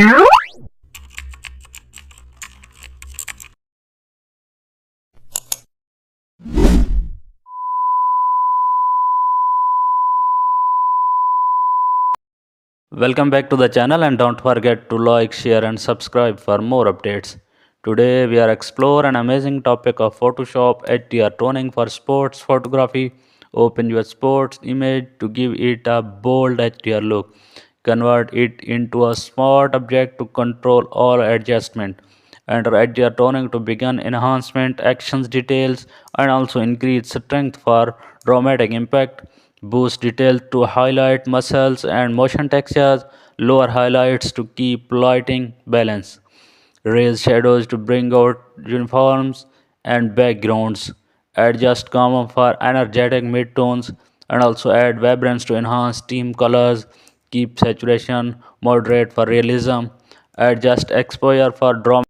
Welcome back to the channel and don't forget to like, share and subscribe for more updates. Today we are explore an amazing topic of Photoshop HDR toning for sports photography. Open your sports image to give it a bold HDR look. Convert it into a smart object to control all adjustment. Enter HDR toning to begin enhancement, actions details and also increase strength for dramatic impact. Boost detail to highlight muscles and motion textures, lower highlights to keep lighting balance, raise shadows to bring out uniforms and backgrounds, adjust gamma for energetic midtones, and also add vibrance to enhance theme colors, keep saturation moderate for realism, adjust exposure for drama.